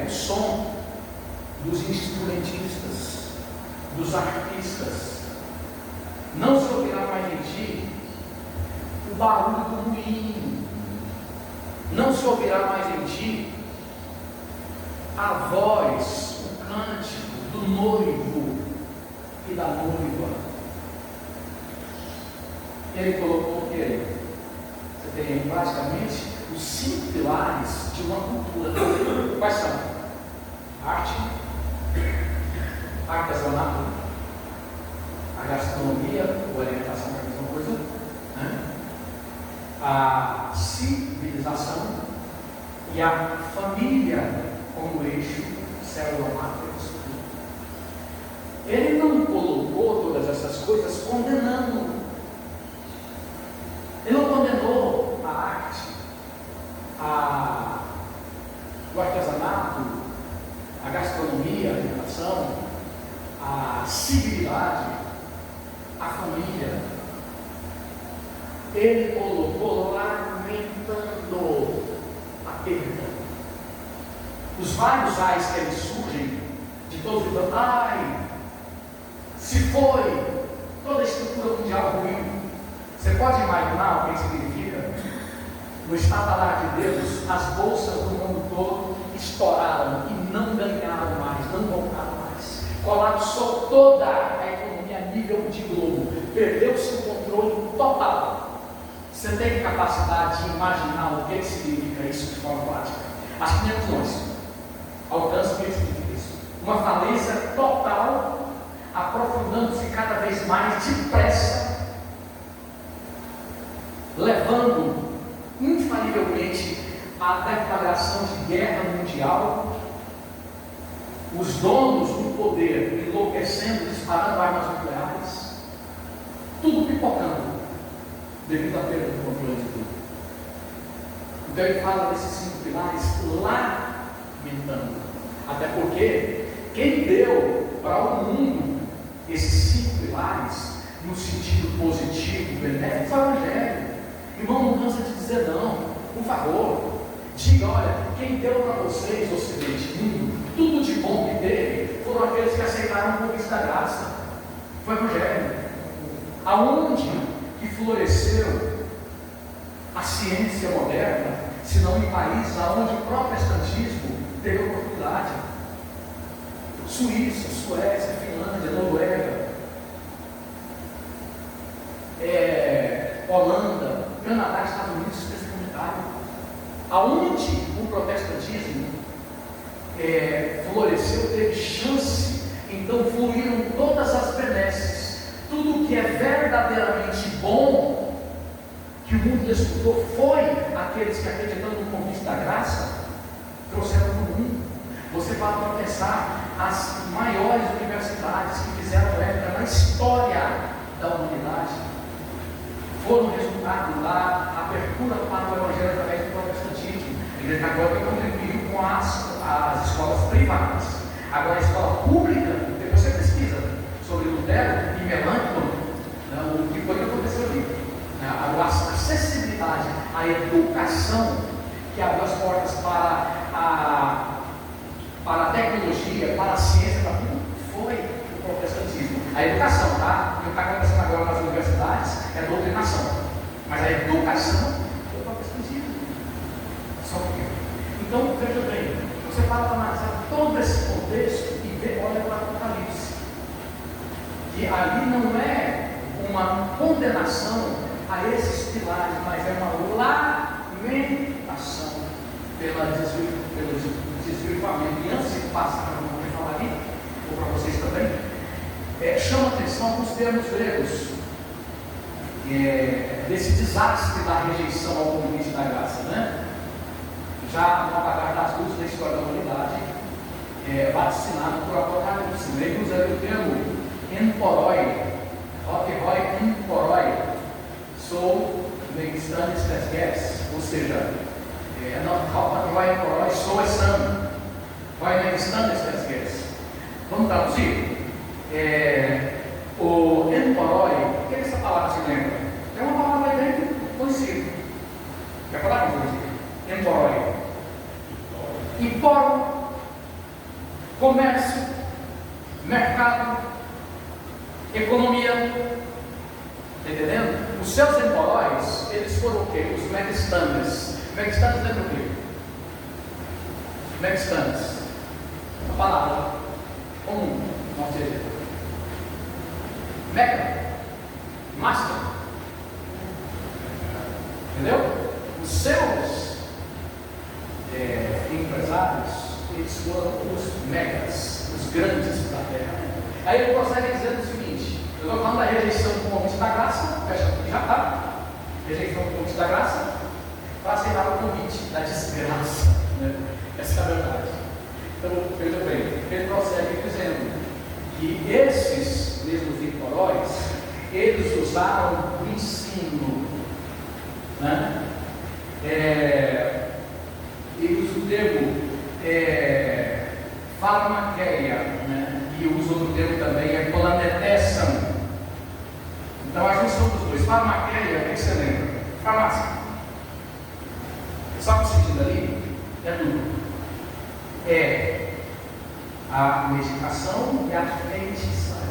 o som dos instrumentistas, dos artistas, não se ouvirá mais em ti o barulho do moinho, não se ouvirá mais em ti a voz, o cântico do noivo e da noiva. Ele colocou o que? Você tem basicamente os 5 pilares de uma cultura. Quais são? Arte, artesanato, a gastronomia ou alimentação, que é a mesma coisa, né? A civilização e a família como eixo célula-mátrix. Ele não colocou todas essas coisas condenando. Ele não condenou a arte, o artesanato, a gastronomia, a alimentação, a civilidade, a família. Ele colocou lamentando a perda. Os vários ais que eles surgem de todos os anos. Ai, se foi, toda a estrutura mundial ruim. Você pode imaginar o que significa? No estadalar de Deus, as bolsas do mundo todo estouraram e não ganharam mais, não voltaram mais. Colapsou toda a economia a nível de globo. Perdeu-se o controle total. Você tem capacidade de imaginar o que significa isso de forma prática? Acho que nem nós. Alcance o que significa isso. Uma falência total, aprofundando-se cada vez mais depressa, levando infalivelmente à declaração de guerra mundial, os donos do poder enlouquecendo, disparando armas nucleares, tudo pipocando devido à perda do controle de tudo. Então ele fala desses 5 pilares lamentando, até porque quem deu para o mundo esses 5 pilares no sentido positivo, benéfico, foi o Evangelho. Irmão, não cansa de dizer não, por favor, diga: olha, quem deu para vocês, Ocidente, mundo, tudo de bom que teve, foram aqueles que aceitaram o convite da graça. Foi o Evangelho. Aonde que floresceu a ciência moderna, se não em países onde o protestantismo teve oportunidade? Suíça, Suécia, Finlândia, Noruega, Holanda, Canadá, Estados Unidos, testemunharam. Aonde o protestantismo floresceu, teve chance, então fluíram todas as benesses. Tudo que é verdadeiramente bom que o mundo desfrutou foi aqueles que, acreditando no convite da graça, trouxeram para o mundo. Você para pensar, as maiores universidades que fizeram época na história da humanidade foram resultado da abertura para o Evangelho através do protestantismo. A Igreja Católica contribuiu com as escolas privadas. Agora, a escola pública, depois você pesquisa sobre Lutero e Melanchthon, o que foi que aconteceu ali. A acessibilidade, a educação que abriu as portas para a tecnologia, para a ciência, para tudo, foi o protestantismo. A educação, tá? O que está acontecendo agora nas universidades é doutrinação. Mas a educação foi o protestantismo. Só que. Então, veja bem, você para analisar todo esse contexto e ver, olha para o Apocalipse. Que ali não é uma condenação a esses pilares, mas é uma lamentação pelo desvirtuamento. E antes de passar para o que falar ali, ou para vocês também, chama atenção para os termos gregos. desse desastre da rejeição ao convite da graça, né? Já no apagar das luzes da história da humanidade, vaticinado por Apocalipse. Ele usa o termo emporoi, hoc emporoi, sou megstanis testes, ou seja, hoc emporoi sou esam, vai megstanis testes. Vamos traduzir? O emporoi, o que essa palavra se lembra? É uma palavra bem conhecida. Quer falar com você? Emporoi. Empório, comércio, mercado, economia. Está entendendo? Os seus emporóis, eles foram o quê? Os megstanes. Megstanes lembra o quê? Megstanes. A palavra comum, não seja. Mega, master. Entendeu? Os seus empresários, eles foram os megas, os grandes da terra. Aí ele prossegue dizendo o seguinte: eu estou falando da rejeição do convite da graça, fecha aqui, já está. Rejeição do convite da graça para aceitar o convite da desgraça, né? Essa é a verdade. Então, veja bem, ele prossegue dizendo que esses mesmos emporóis, eles usaram o ensino, né? Ele usa o termo farmaqueia, né? E usa outro termo também, colanetessam. Então a junção dos dois, farmaqueia, o que você lembra? Farmácia. Só que o sentido ali é tudo. É a medicação e a feitiçaria.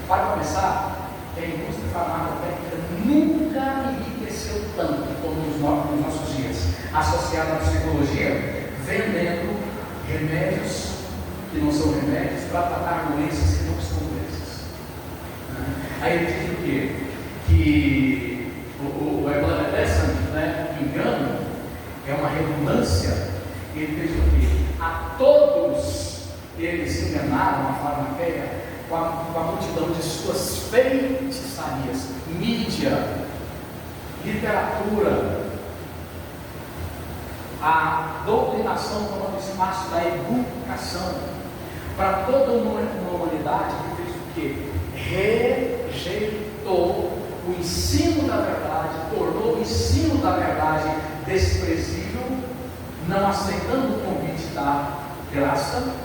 Para começar, a indústria farmacêutica nunca enriqueceu tanto como nos nossos dias, associada à psicologia, vendendo remédios que não são remédios para tratar doenças que não são doenças. Aí ele diz o quê? Que o Eblanetessan, né, engano, é uma redundância. Ele diz o quê? A todos eles enganaram a farmaqueia com a multidão de suas feitiçarias, mídia, literatura, a doutrinação tomando espaço da educação, para toda uma humanidade que fez o quê? Rejeitou o ensino da verdade, tornou o ensino da verdade desprezível, não aceitando o convite da graça,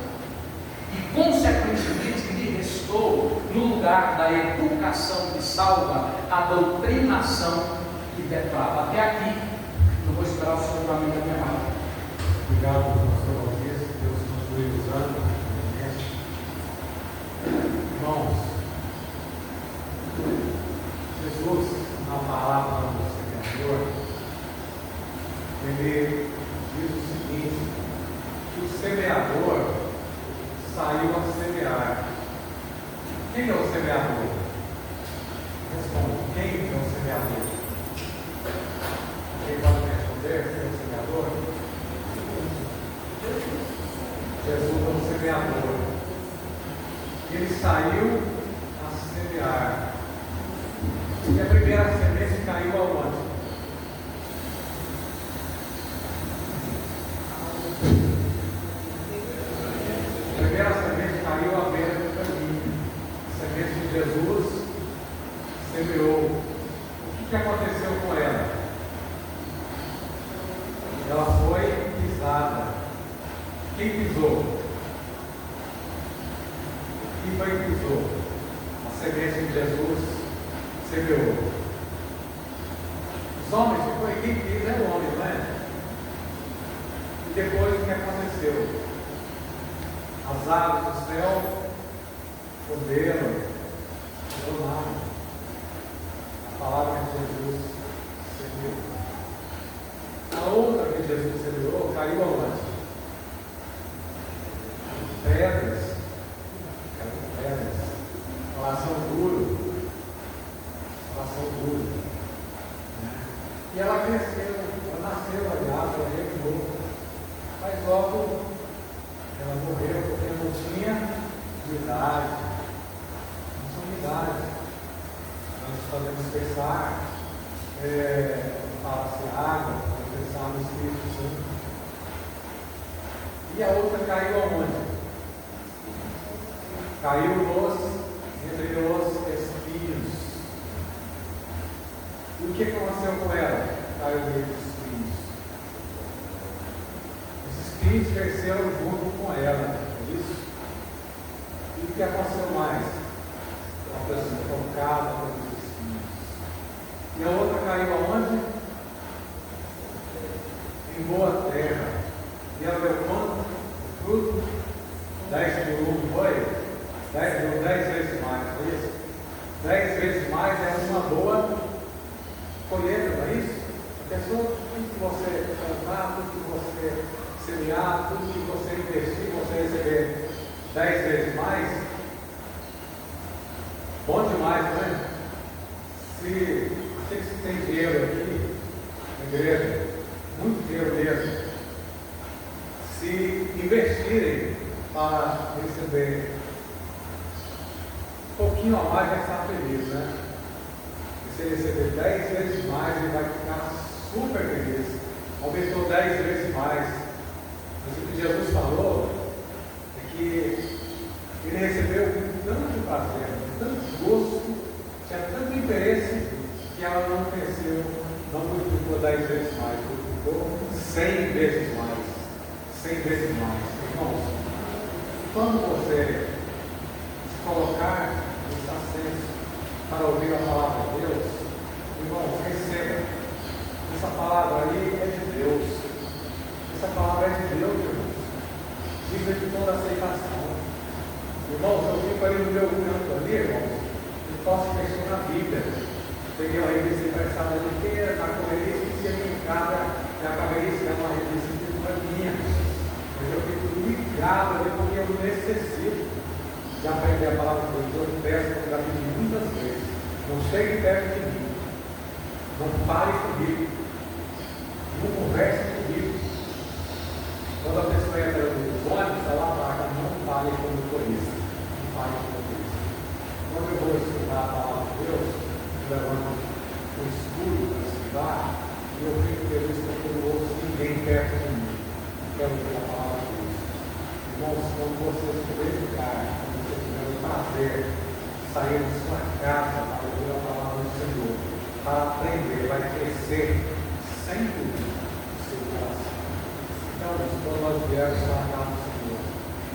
e consequentemente lhe restou, no lugar da educação que salva, a doutrinação que deprava. Até aqui, não vou esperar o senhor para mim da minha palavra. Obrigado, pastor Valdir. Deus continue usando. Irmãos, Jesus, na palavra do Senhor, ele diz o seguinte: que o semeador saiu a semear. Quem é o semeador? Responde: quem é o semeador? Quem pode me responder? Quem é o semeador? Jesus é o semeador. Ele saiu a semear. E a primeira semente caiu aonde? A primeira semente caiu à beira do caminho. A semente de Jesus semeou. O que aconteceu com ela? Ela foi pisada. Quem pisou? Quem foi que pisou? A semente de Jesus semeou. Os homens, quem pisa é o homem, não é? E depois o que aconteceu? As aves do céu comeram, donaram. A palavra de Jesus semeou. A outra que Jesus semeou caiu aonde? Pedras. Coração duro. E ela cresceu, ela nasceu, aliás, ela revelou. Mas logo ela morreu porque não tinha idade. Não tinha idade. Ela E a outra caiu aonde? Caiu entre os espinhos. E o que aconteceu com ela? Caiu entre os espinhos. Os espinhos cresceram junto com ela. É isso? E o que aconteceu mais? Uma pessoa tocada pelos espinhos. E a outra caiu aonde? Em boa terra. E ela deu quanto? Fruto? 10 por 1, foi? 10 vezes mais, foi isso? 10 vezes mais é uma boa colheita, não é isso? A pessoa, tudo que você plantar, tudo que você semear, tudo que você investir, você receber 10 vezes mais, bom demais, não é? Se vocês que têm dinheiro aqui, na igreja, muito dinheiro mesmo, se investirem para receber um pouquinho a mais, vai estar feliz, né? Se ele receber 10 vezes mais, ele vai ficar super feliz. Aumentou 10 vezes mais. Mas o que Jesus falou é que ele recebeu com tanto prazer, com tanto gosto, tinha tanto interesse, que ela não cresceu, não multiplicou 10 vezes mais, multiplicou 100 vezes mais. 100 vezes mais. Irmãos, quando você se colocar no senso para ouvir a palavra de Deus, irmãos, receba. Essa palavra aí é de Deus. Essa palavra é de Deus, irmãos. Diga de toda aceitação. Irmãos, eu fico ali no meu canto ali, irmãos, e posso mexer na Bíblia. Peguei uma revista emprestada inteira, na correria, esqueci a minha casa, e acabei de uma revista que não é minha. Mas eu fico ligado ali porque eu necessito de aprender a palavra de Deus. Eu peço, eu já pedi muitas vezes. Não chegue perto de mim. Não fale comigo. Não converse comigo. Quando a pessoa entra nos ônibus, ela apaga, não fale com o motorista. Não fale com o motorista. Quando eu vou estudar a palavra de Deus, eu levanto o escuro para estudar, e eu fico feliz porque eu não ouço ninguém perto de mim. Quero ouvir a palavra de Deus. Irmãos, quando vocês puderem ficar, quando vocês tiverem o prazer de sair de sua casa para ouvir a palavra do Senhor, para aprender, vai crescer sem dúvida o seu coração. Então, quando nós viermos para a casa do Senhor,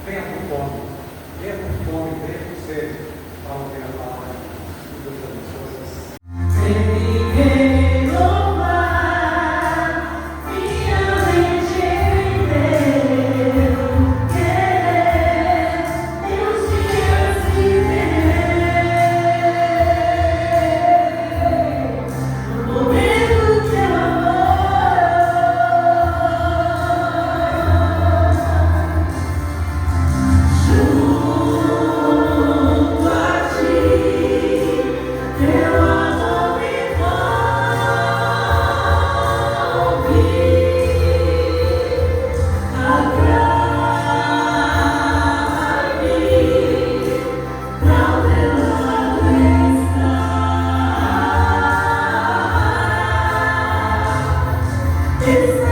venha com fome, venha com sede para ouvir a palavra de Deus. Que Deus abençoe vocês. It's